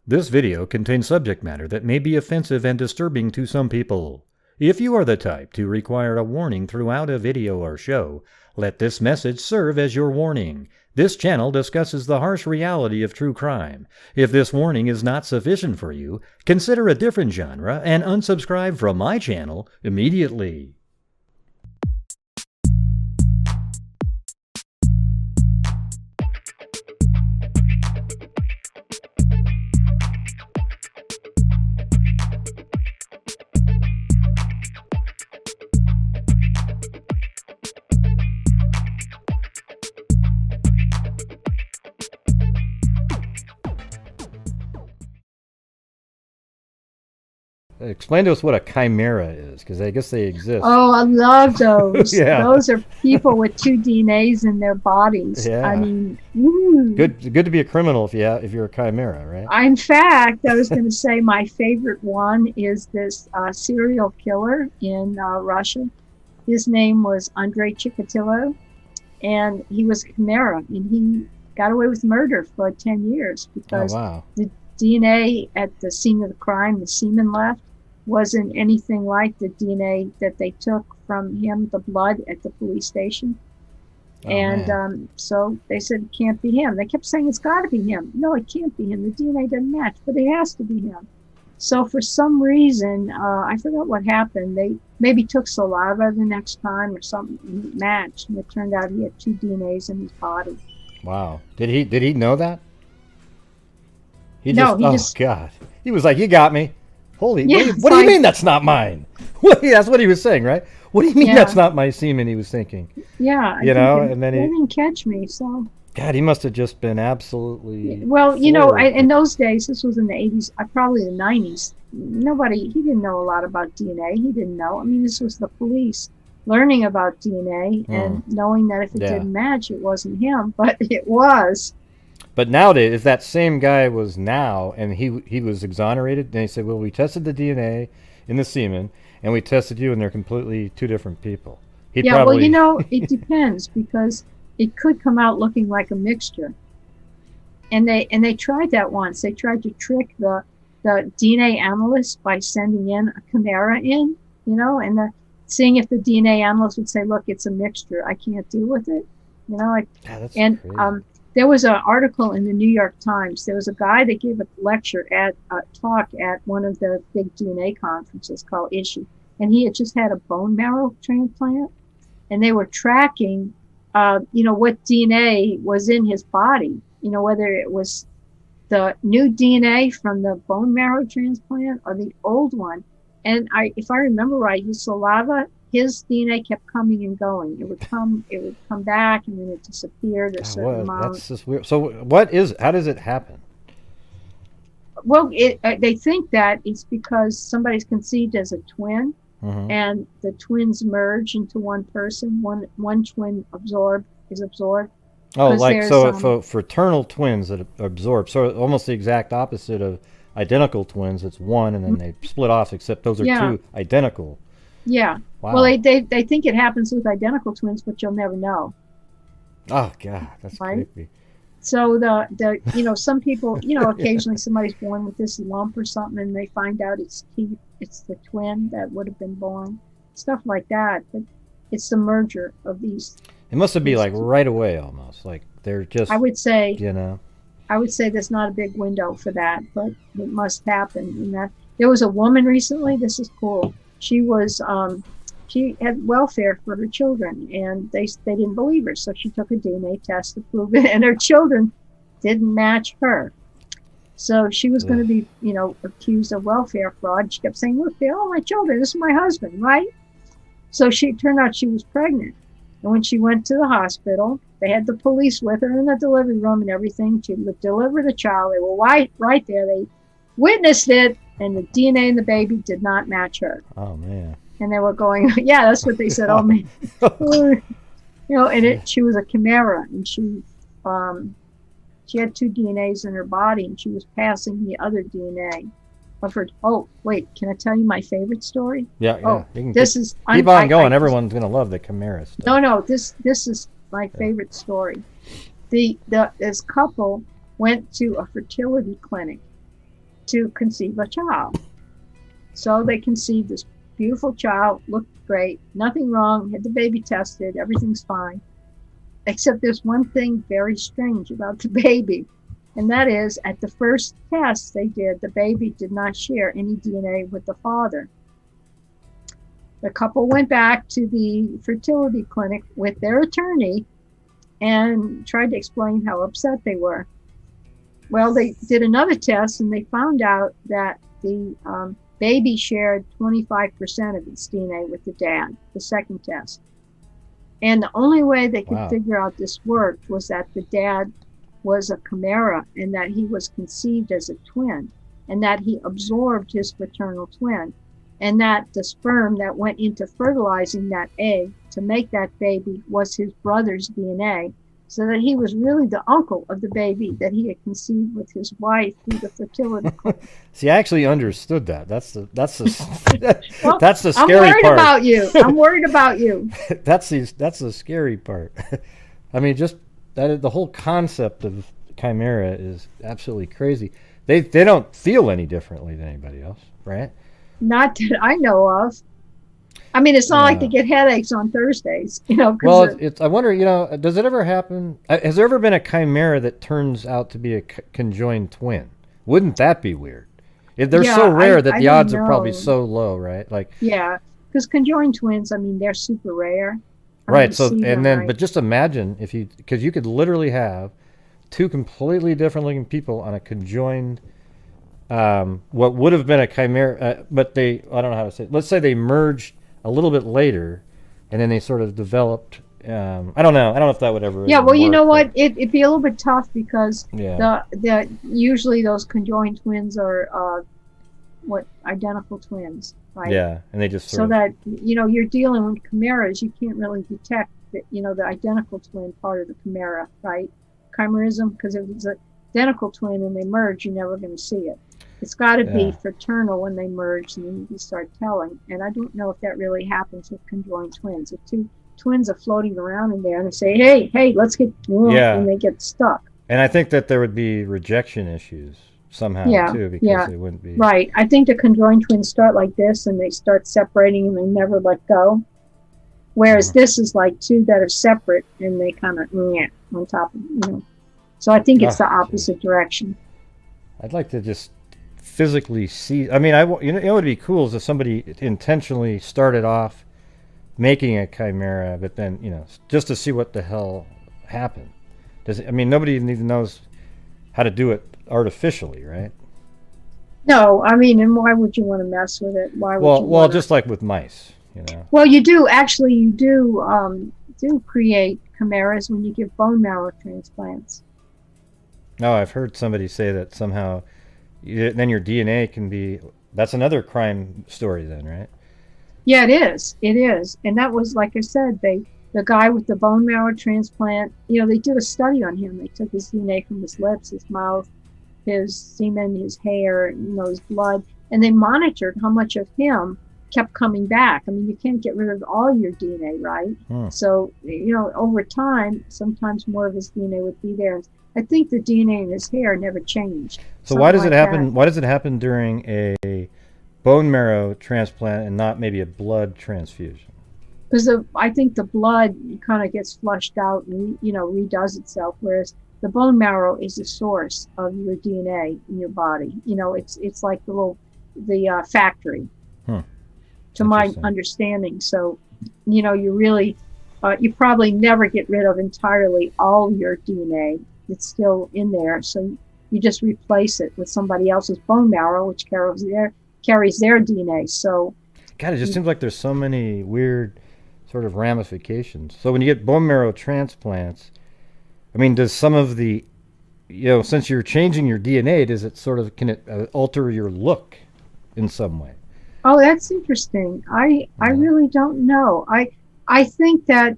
This video contains subject matter that may be offensive and disturbing to some people. If you are the type to require a warning throughout a video or show, let this message serve as your warning. This channel discusses the harsh reality of true crime. If this warning is not sufficient for you, consider a different genre and unsubscribe from my channel immediately. Explain to us what a chimera is, because I guess they exist. Oh, I love those. Yeah. Those are people with two DNAs in their bodies. Yeah. I mean, woo. Good to be a criminal if you're a chimera, right? In fact, I was going to say my favorite one is this serial killer in Russia. His name was Andrei Chikatilo, and he was a chimera, and he got away with murder for 10 years because the DNA at the scene of the crime, the semen left, wasn't anything like the DNA that they took from him, the blood at the police station. So they said it can't be him. They kept saying it's got to be him. No, it can't be him. The DNA doesn't match, but it has to be him. So for some reason, I forgot what happened. They maybe took saliva the next time or something matched, and it turned out he had two DNAs in his body. Wow. Did he know that? God. He was like, you got me. Holy, yeah, what do you mean that's not mine? That's what he was saying, right? What do you mean that's not my semen, he was thinking? Yeah. And then he didn't catch me, so. God, he must have just been absolutely. Well, in those days, this was in the 80s, probably the 90s, he didn't know a lot about DNA. He didn't know. I mean, this was the police learning about DNA and knowing that if it didn't match, it wasn't him, but it was. But nowadays, if that same guy was now and he was exonerated, then he said, well, we tested the DNA in the semen and we tested you and they're completely two different people. It depends because it could come out looking like a mixture. And they tried that once. They tried to trick the DNA analyst by sending in a chimera in, and seeing if the DNA analyst would say, look, it's a mixture. I can't deal with it. That's crazy. There was an article in the New York Times. There was a guy that gave a lecture talk at one of the big DNA conferences called Issue. And he had just had a bone marrow transplant. And they were tracking, what DNA was in his body, whether it was the new DNA from the bone marrow transplant or the old one. And if I remember right, his saliva, his DNA kept coming and going. It would come back, and then it disappeared a certain amount. That's just weird. So how does it happen? Well, they think that it's because somebody's conceived as a twin, and the twins merge into one person. One twin is absorbed. Oh, like for fraternal twins that absorb. So almost the exact opposite of identical twins. It's one, and then they split off. Except those are two identical. Yeah. Wow. Well, they think it happens with identical twins, but you'll never know. Oh God, that's creepy. So some people, occasionally somebody's born with this lump or something, and they find out it's the twin that would have been born, stuff like that. But it's the merger of these. It must be like right away, almost like they're just. I would say. I would say there's not a big window for that, but it must happen. And that there was a woman recently. This is cool. She was she had welfare for her children, and they didn't believe her, so she took a DNA test to prove it, and her children didn't match her. So she was going to be, accused of welfare fraud. She kept saying, "Look, they're all my children. This is my husband, right?" So it turned out she was pregnant, and when she went to the hospital, they had the police with her in the delivery room and everything to deliver the child. They were right there. They witnessed it. And the DNA in the baby did not match her. Oh man! And they were going, yeah, that's what they said. Oh man, she was a chimera, and she had two DNAs in her body, and she was passing the other DNA of her. Oh wait, can I tell you my favorite story? Yeah. Oh, keep on going. Everyone's gonna love the chimera stuff. No, this is my favorite story. This couple went to a fertility clinic. to conceive a child. So they conceived this beautiful child, looked great, nothing wrong, had the baby tested, everything's fine. Except there's one thing very strange about the baby, and that is at the first test they did, the baby did not share any DNA with the father. The couple went back to the fertility clinic with their attorney and tried to explain how upset they were. Well, they did another test and they found out that the baby shared 25% of its DNA with the dad, the second test. And the only way they could figure out this worked was that the dad was a chimera and that he was conceived as a twin and that he absorbed his fraternal twin and that the sperm that went into fertilizing that egg to make that baby was his brother's DNA, so that he was really the uncle of the baby that he had conceived with his wife through the fertility clinic. See, I actually understood that. That's the Well, that's the scary part. I'm worried about you. I'm worried about you. That's the scary part. I mean, just that the whole concept of Chimera is absolutely crazy. They don't feel any differently than anybody else, right? Not that I know of. I mean, it's not like they get headaches on Thursdays, you know. Well, I wonder, you know, does it ever happen? Has there ever been a chimera that turns out to be a conjoined twin? Wouldn't that be weird? They're so rare that the odds are probably so low, right? Like, yeah, because conjoined twins, I mean, they're super rare. Right. So, and then, but just imagine if because you could literally have two completely different looking people on a conjoined. What would have been a chimera, but I don't know how to say it. Let's say they merged a little bit later, and then they sort of developed. I don't know if that would ever. Yeah, well, you know what? It'd be a little bit tough because the usually those conjoined twins are identical twins, right? Yeah, and they just so that you're dealing with chimeras, you can't really detect the identical twin part of the chimera, right? Chimerism, because if it's an identical twin and they merge, you're never going to see it. It's got to be fraternal when they merge, and then you start telling. And I don't know if that really happens with conjoined twins. If two twins are floating around in there and they say, hey, let's get, and they get stuck. And I think that there would be rejection issues somehow too, because they wouldn't be. Right. I think the conjoined twins start like this, and they start separating, and they never let go. Whereas this is like two that are separate, and they kind of on top of So I think it's the opposite direction. I'd like to just physically see. I mean, what would be cool is if somebody intentionally started off making a chimera, but then just to see what the hell happened. Nobody even knows how to do it artificially, right? No, I mean, and why would you want to mess with it? Why would you? Well, just like with mice, Well, you do create chimeras when you give bone marrow transplants. No, I've heard somebody say that somehow. Then your DNA can be. That's another crime story, then, right? Yeah, it is. It is, and that was, like I said, the guy with the bone marrow transplant. They did a study on him. They took his DNA from his lips, his mouth, his semen, his hair, his blood, and they monitored how much of him kept coming back. I mean, you can't get rid of all your DNA, right? So, over time, sometimes more of his DNA would be there. I think the DNA in his hair never changed. So why does it happen? Why does it happen during a bone marrow transplant and not maybe a blood transfusion? Because I think the blood kind of gets flushed out and redoes itself, whereas the bone marrow is the source of your DNA in your body. It's like the factory. To my understanding. So, you really, you probably never get rid of entirely all your DNA. It's still in there. So you just replace it with somebody else's bone marrow, which carries their DNA. So, God, it just seems like there's so many weird sort of ramifications. So when you get bone marrow transplants, does some of the, since you're changing your DNA, can it alter your look in some way? Oh, that's interesting. I really don't know. I think that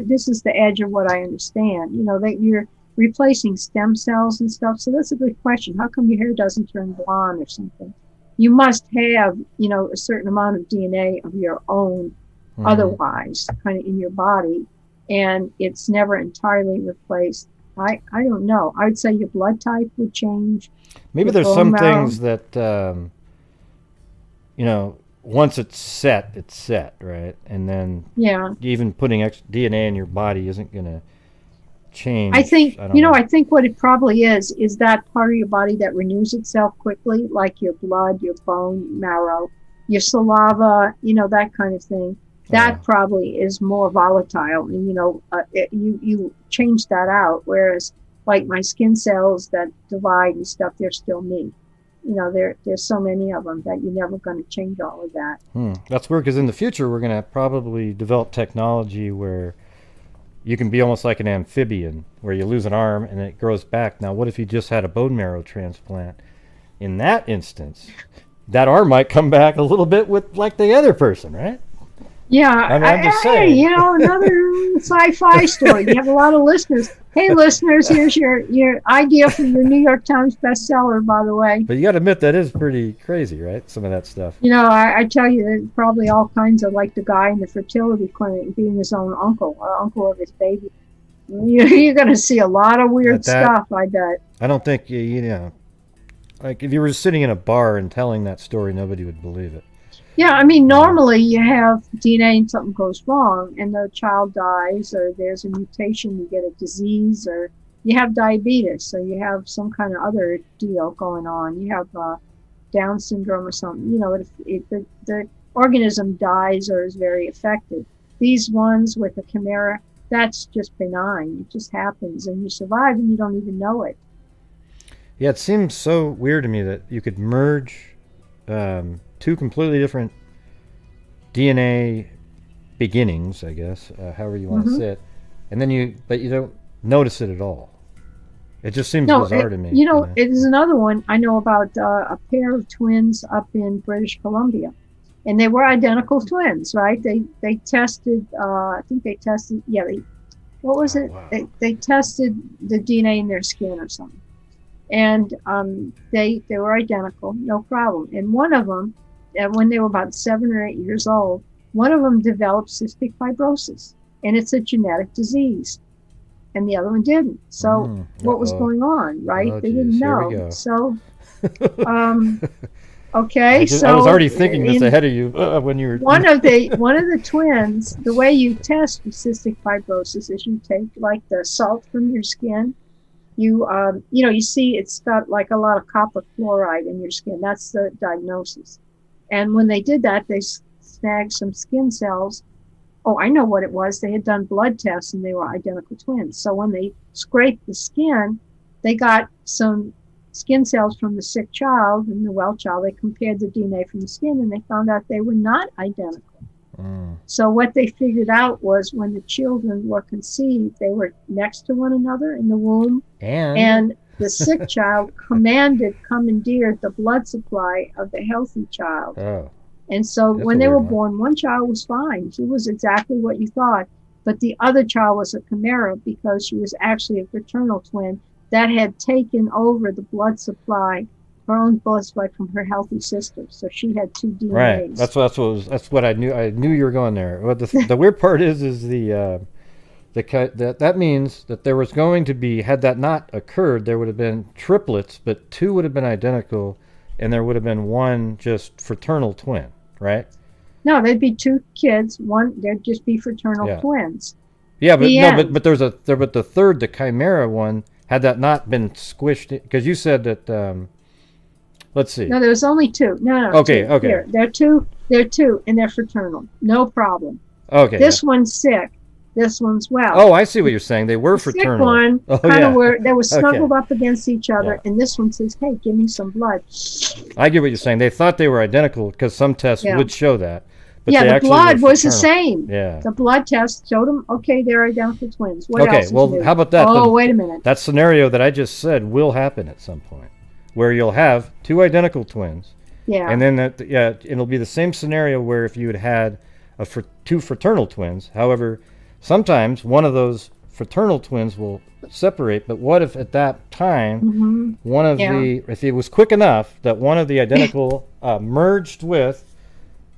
this is the edge of what I understand. That you're replacing stem cells and stuff. So that's a good question. How come your hair doesn't turn blonde or something? You must have a certain amount of DNA of your own, otherwise, kind of in your body, and it's never entirely replaced. I don't know. I would say your blood type would change. Maybe there's some things that, you know, once it's set, right? And then even putting DNA in your body isn't going to change. I think, I think what it probably is that part of your body that renews itself quickly, like your blood, your bone marrow, your saliva, that kind of thing. That probably is more volatile, and you change that out. Whereas, like my skin cells that divide and stuff, they're still me. There's so many of them that you're never going to change all of that. That's weird, because in the future we're going to probably develop technology where you can be almost like an amphibian, where you lose an arm and it grows back. Now, what if you just had a bone marrow transplant? In that instance, that arm might come back a little bit with like the other person, right? Yeah, I'm just saying. Another sci-fi story. You have a lot of listeners. Hey, listeners, here's your idea for your New York Times bestseller, by the way. But you got to admit, that is pretty crazy, right? Some of that stuff. I tell you, there's probably all kinds of, like the guy in the fertility clinic being his own uncle of his baby. You're going to see a lot of weird stuff, I bet. I don't think, like if you were sitting in a bar and telling that story, nobody would believe it. Yeah, I mean, normally you have DNA and something goes wrong and the child dies, or there's a mutation, you get a disease, or you have diabetes, so you have some kind of other deal going on. You have Down syndrome or something. If the organism dies or is very affected. These ones with the Chimera, that's just benign. It just happens and you survive and you don't even know it. Yeah, it seems so weird to me that you could merge two completely different DNA beginnings, I guess, however you want to say it, and then but you don't notice it at all. It just seems bizarre to me. It is another one I know about, a pair of twins up in British Columbia, and they were identical twins, right? They tested, what was it? Wow. They tested the DNA in their skin or something, and they were identical, no problem. And one of them, when they were about 7 or 8 years old, one of them developed cystic fibrosis, and it's a genetic disease, and the other one didn't. So what was going on, right? They didn't know. So, okay. I was already thinking this ahead of you when you were. one of the twins. The way you test for cystic fibrosis is you take like the salt from your skin. You see it's got like a lot of copper chloride in your skin. That's the diagnosis. And when they did that, they snagged some skin cells. Oh, I know what it was. They had done blood tests and they were identical twins. So when they scraped the skin, they got some skin cells from the sick child and the well child. They compared the DNA from the skin and they found out they were not identical. So what they figured out was when the children were conceived, they were next to one another in the womb, and the sick child commandeered the blood supply of the healthy child. And so when they were born, one child was fine. She was exactly what you thought, but the other child was a Chimera because she was actually a fraternal twin that had taken over the blood supply, her own blood supply from her healthy sister. So she had two DNAs. Right. That's what I knew. I knew you were going there. But the weird part is that means that there was going to be, had that not occurred, there would have been triplets, but two would have been identical, and there would have been one just fraternal twin, right? No, there'd be two kids. There'd just be fraternal twins. Yeah, but there's but the third, the Chimera one, had that not been squished, because you said that. Let's see. No, there was only two. No. Okay, two. okay. Here, they're two, and they're fraternal. No problem. Okay. This one's sick. This one's well. Oh, I see what you're saying. They were fraternal. The sick one, they were snuggled up against each other, and this one says, "Hey, give me some blood." I get what you're saying. They thought they were identical because some tests would show that. But the blood was the same. Yeah. The blood test showed them, okay, they're identical twins. What else? Okay, well, how about that? Oh, wait a minute. That scenario that I just said will happen at some point, where you'll have two identical twins. Yeah. And then it'll be the same scenario where if you had two fraternal twins. However, sometimes one of those fraternal twins will separate. But what if at that time one of if it was quick enough that one of the identical merged with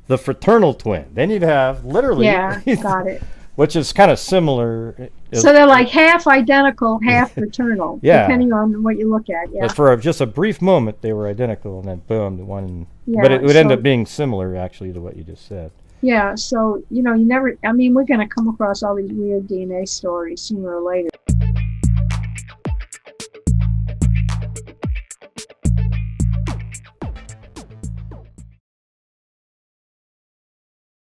the fraternal twin, then you'd have literally got it. which is kind of similar. So they're like half identical, half fraternal, yeah. depending on what you look at. Yeah. But for just a brief moment, they were identical, and then boom, the one. Yeah, but it would end up being similar, actually, to what you just said. Yeah. So you know, you never. I mean, we're going to come across all these weird DNA stories sooner or later.